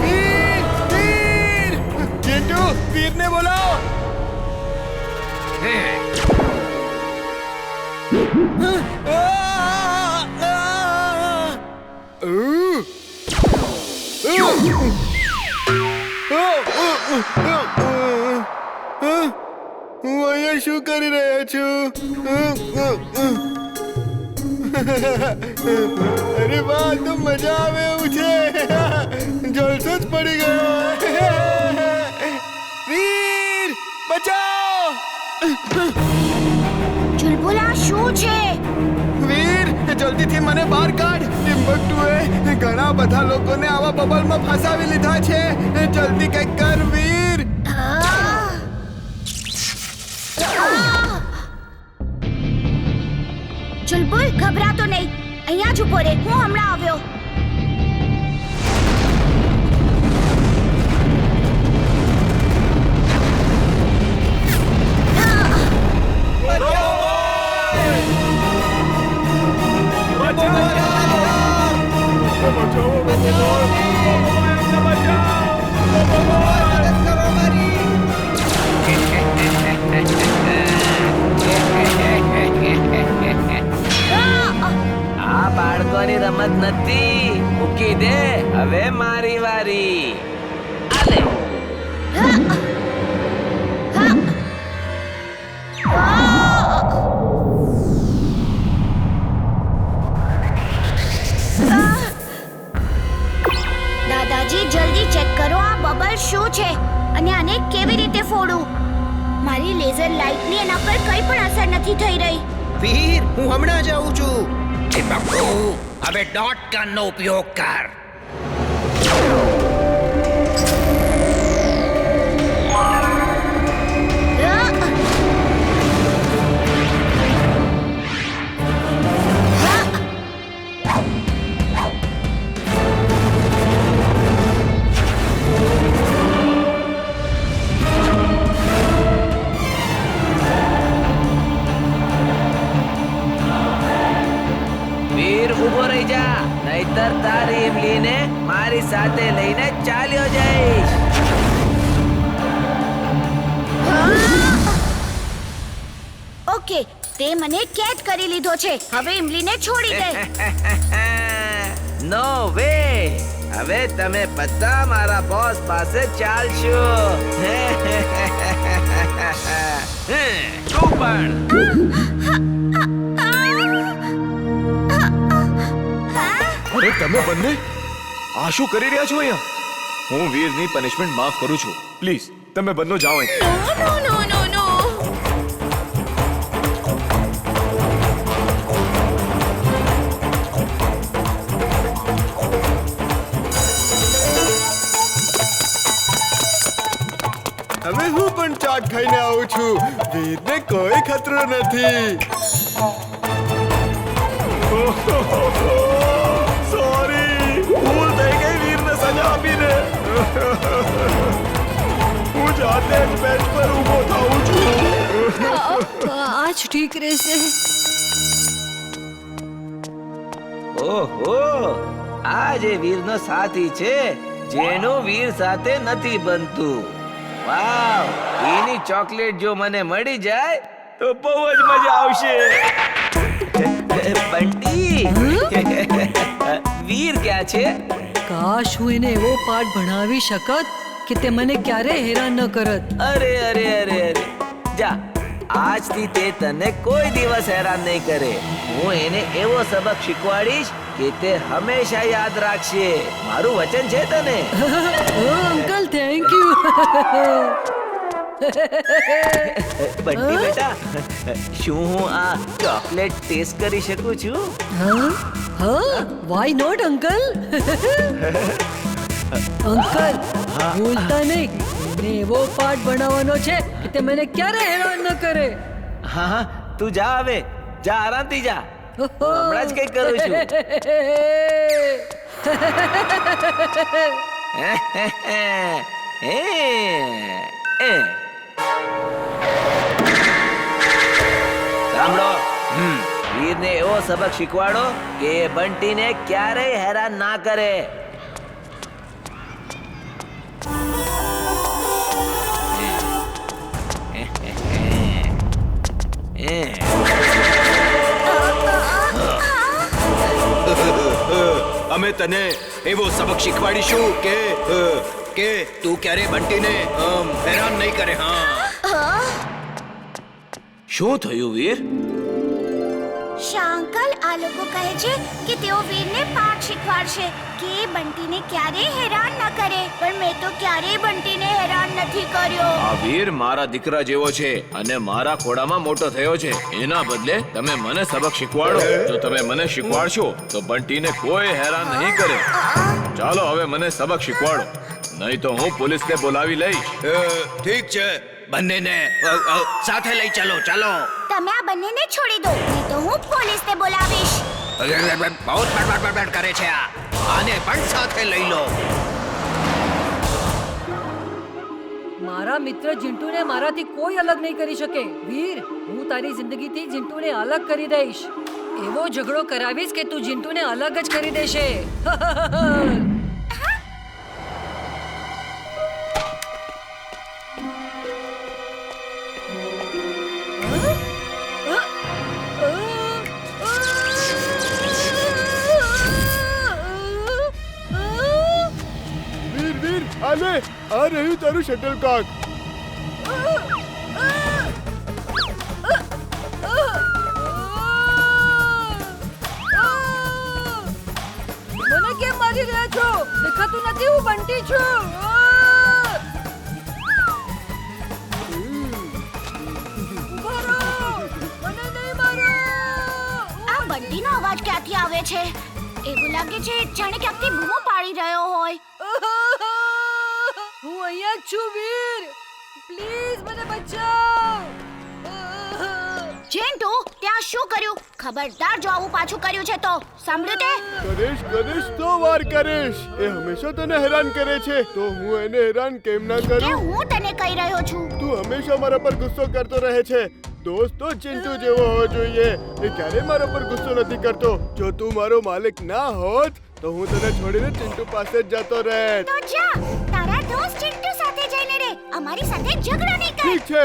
વીર વીર ચિંટુ વીરને બોલાવો. હું અહીંયા શું કરી રહ્યો છું? અરે વાહ, તો મજા આવે એવું છે. જલસો જ પડી ગયો. વીર બચાવો. ચુલબુલા શું છે? વીર જલ્દીથી મને બહાર કાઢ. ટિમ્બકટુએ ઘણા બધા લોકોને આવા બબલમાં ફસાવી લીધા છે. જલ્દી કંઈક કર વીર. ચુલબુલ ઘબરાતો નહીં, અહીંયા જ ઉભો રહે, હું હમણાં આવ્યો. આ બાળકોની રમત નથી, મૂકી દે. હવે મારી વારી. આલે. દાદાજી જલ્દી ચેક કરો આ બબલ શું છે અને આને કેવી રીતે ફોડું. મારી લેઝર લાઇટની એના પર કંઈ પણ અસર નથી થઈ રહી. વીર, હું હમણાં જ આવું છું. ટિમ્બકટુ, હવે ડોટ ગનનો ઉપયોગ કર. ઉભો રહી જા, નહીતર તારી ઇમલીને મારી સાથે લઈને ચાલ્યો જઈશ. ઓકે, તે મને કેદ કરી લીધો છે. હવે ઇમલીને છોડી દે. નો વે. હવે તમે બધા મારા બોસ પાસે ચાલશો. તું પણ. અરે તમે બંને આ શું કરી રહ્યા છો અહીંયા? હું વીરની પનિશમેન્ટ માફ કરું છું. પ્લીઝ તમે બંને જાઓ અહીંથી. નો નો નો નો. હવે હું પણ ચાટ ખાઈને આવું છું. વીરને કોઈ ખતરો નથી. સોરી, ભૂલ થઈ ગઈ વીરને સજા આપીને. હું જાતે જ બેન્ચ પર ઊભો થાઉં છું. આજ ઠીક રહેશે. ઓહો, આ જે વીરનો સાથી છે જેનું વીર સાથે નથી બનતું. વાવ, એની ચોકલેટ જો મને મળી જાય તો બહુ જ મજા આવશે. બંટી, વીર ક્યાં છે? કાશ હું એને એવો પાઠ ભણાવી શકત કે તે મને ક્યારે હેરાન ન કરત. અરે અરે અરે અરે, જા, આજથી તે તને કોઈ દિવસ હેરાન નહીં કરે. હું એને એવો સબક શીખવાડીશ કે તે હંમેશા યાદ રાખશે. મારું વચન છે તને. Uncle, thank you. બંટી બેટા, શું હું આ ચોકલેટ ટેસ્ટ કરી શકું છું? હા, વાય નોટ અંકલ. અંકલ, ભૂલતા નહીં, એને એવો પાઠ ભણાવવાનો છે કે તે મને ક્યારે હેરાન ન કરે. હા હા, તું જા, હવે જા, આરામથી જા. હમણાં જ કંઈક કરું છું. સાંભળો, વીરને એવો સબક શીખવાડો કે એ બંટીને ક્યારેય હેરાન ના કરે. અમે તને એવો સબક શીખવાડીશું કે તું ક્યારે બંટીને હેરાન નહીં કરે. હા, શું થયું વીર? શાંકલ આ લોકો કહે છે કે તેઓ વીરને પાઠ શીખવાડશે કે એ બંટીને ક્યારેય હેરાન ન કરે, પણ મેં તો ક્યારેય બંટીને હેરાન નથી કર્યો. આ વીર મારા દીકરા જેવો છે અને મારા ખોળામાં મોટો થયો છે. એના બદલે તમે મને સબક શીખવાડો. જો તમે મને શીખવાડશો તો બંટીને કોઈ હેરાન નહીં કરે. ચાલો હવે મને સબક શીખવાડો, નહીં તો હું પોલીસને બોલાવી લઈશ. ઠીક છે, બંનેને સાથે લઈ ચાલો. તમે આ બંનેને છોડી દો, નહીં તો હું પોલીસને બોલાવીશ. બહુ બડબડ કરે છે આ. આને પણ સાથે લઈ લો. મારા મિત્ર જીન્ટુને મારાથી કોઈ અલગ નહીં કરી શકે. વીર, હું તારી જિંદગીથી જીન્ટુને અલગ કરી દઈશ. એવો ઝઘડો કરાવીશ કે તું જીન્ટુને અલગ જ કરી દેશે. વીર વીર આલે આ રહ્યું તારું શટલકોક. મને કેમ મારી રહ્યા છો? દેખાતું નથી હું બંટી છું. ઉભા રહો, મને નહીં મારો. આ બંટીનો અવાજ ક્યાંથી આવે છે? એવું લાગે છે જાણે ક્યાંકથી બૂમો પાડી રહ્યો હોય. હું અહીંયા જ છું વીર, પ્લીઝ મને બચાવ. જેન્ટુ, ત્યાં શું કર્યું? ખબરદાર જો આવું પાછું કર્યું છે તો સાંભળ્યું તે? કરીશ તો વાર કરીશ. એ હંમેશા તને હેરાન કરે છે, તો હું એને હેરાન કેમ ના કે કરું? હું તને કહી રહ્યો છું. તું હંમેશા મારા પર ગુસ્સો કરતો રહે છે. દોસ્ત તો ચિંટુ જેવો હોવો જોઈએ. એ ક્યારે મારા પર ગુસ્સો નથી કરતો. જો તું મારો માલિક ના હોત તો હું તને છોડીને ચિંટુ પાસે જ જતો રહેત. તો જા, તારા દોસ્ત ચિન્ટુ સાથે જઈને રે. અમારી સાથે ઝઘડો નહીં કર. ઠીક છે.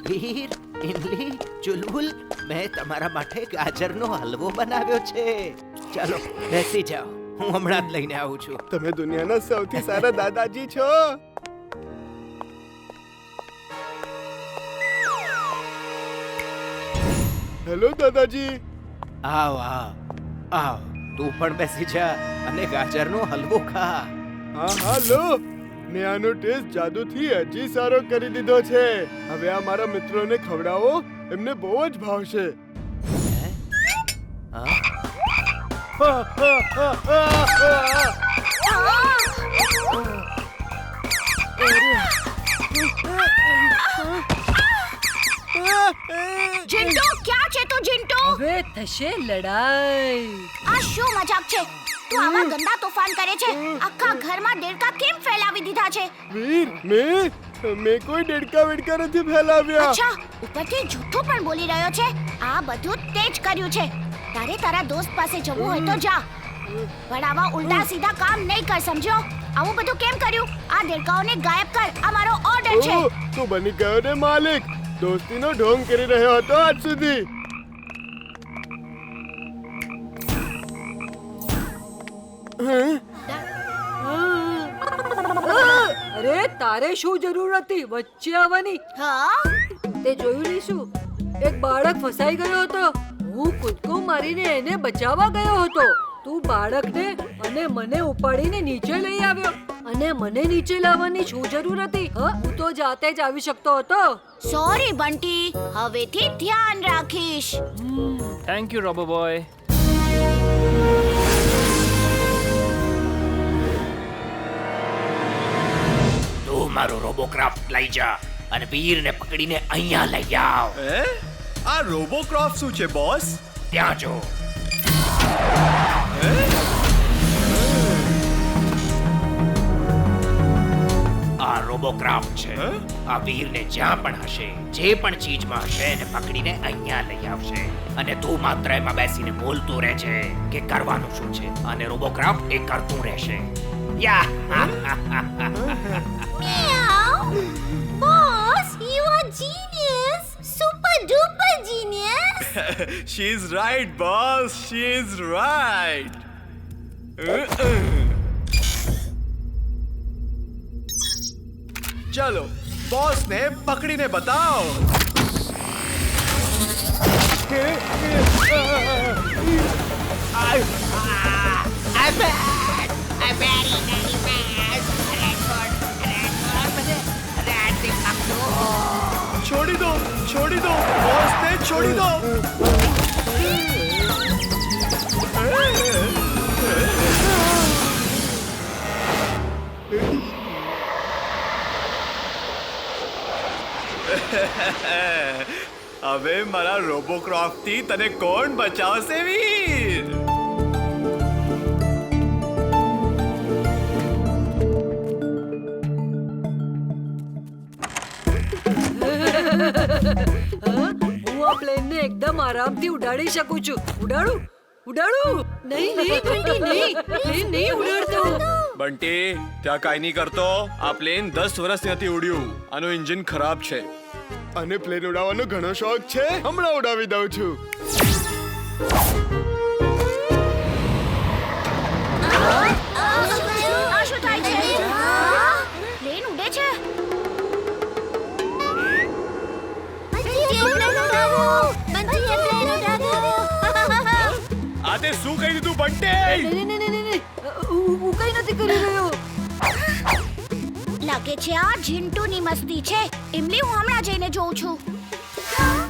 વીર, ઇમલી, ચુલબુલ, મેં તમારા માટે ગાજરનો હલવો બનાવ્યો છે. ચાલો બેસી જાઓ, હું હમણાં જ લઈને આવું છું. તમે દુનિયાના સૌથી સારા દાદાજી છો. હેલો દાદાજી. આવ તું પણ બેસી જા અને ગાજરનો હલવો ખા. હા લો. મેં આનો ટેસ્ટ જાદુથી હજી સારો કરી દીધો છે. હવે આ મારા મિત્રોને ખવડાવો, એમને બહુ જ ભાવશે. ચિન્ટુ, ક્યાં છે તું ચિન્ટુ? હવે થશે લડાઈ. આ શું મજાક છે? તું આવા ગંદા તોફાન કરે છે. આખા ઘરમાં દેડકા કેમ ફેલાવી દીધા છે? વીર, મેં કોઈ દેડકા વેડકા નથી ફેલાવ્યા. અચ્છા, ઉપરથી જૂઠું પણ બોલી રહ્યો છે. આ બધું તે જ કર્યું છે. તારે તારા દોસ્ત પાસે જવું હોય તો જા, પણ આવા ઉલટા સીધા કામ નહીં કર, સમજ્યો? આવું બધું કેમ કર્યું? આ દેડકાઓને ગાયબ કર, આ મારો ઓર્ડર છે. ઓહ, તું બની ગયો ને માલિક. દોસ્તીનો ઢોંગ કરી રહ્યો હતો આજ સુધી. અરે તારે શું જરૂર હતી વચ્ચે આવવાની? હા, તે જોયું નહીં શું? એક બાળક ફસાઈ ગયો હતો. હું કૂદકો મારીને એને બચાવવા ગયો હતો. તું બાળકને અને મને ઉપાડીને નીચે લઈ આવ્યો. અને મને નીચે લાવવાની શું જરૂર હતી? હું તો જાતે જ આવી શકતો હતો. સોરી બંટી, હવેથી ધ્યાન રાખીશ. Thank you robo boy. તું મારો રોબોક્રાફ્ટ લઈ જા અને વીરને પકડીને અહીંયા લઈ આવ. આ રોબોક્રાફ્ટ શું છે બોસ? ત્યાં જો. આ રોબોક્રાફ્ટ છે. આ વીરને જ્યાં પણ હશે, જે પણ ચીજમાં હશે એને પકડીને અહીંયા લઈ આવશે. અને તું માત્ર એમાં બેસીને બોલતું રહે છે કે કરવાનું શું છે, અને રોબોક્રાફ્ટ એ કરતું રહેશે. યા Boss, you are genius! Super duper genius! She is right, boss. She is right. ચલો બોસ ને પકડીને બતાવો. છોડી દો, છોડી દો, બોસ ને છોડી દો. હવે મારા રોબોક્રાફ્ટ થી તને કોણ બચાવશે વીર? હું આ પ્લેનને એકદમ આરામથી ઉડાડી શકું છું. ઉડાડું ઉડાડું. નહીં નહીં બંટી નહીં, પ્લેન નહીં ઉડાડતો. બંટી ત્યાં કાઈ નહીં કરતો. આ પ્લેન 10 વર્ષથી નથી ઉડ્યું. આનું એન્જિન ખરાબ છે. અને પ્લેન ઉડાવવાનો ઘણો શોખ છે. હમણાં ઉડાવી દઉં છું. આ શું થાય છે? પ્લેન ઉડે છે. આ તે શું કહી દીધું બંટી? નહીં નહીં નહીં નહીં, હું કઈ નથી કરી રહ્યો. લાગે છે આ ઝિંટુની મસ્તી છે. ઇમલી, હું હમણાં જઈને જોઉં છું.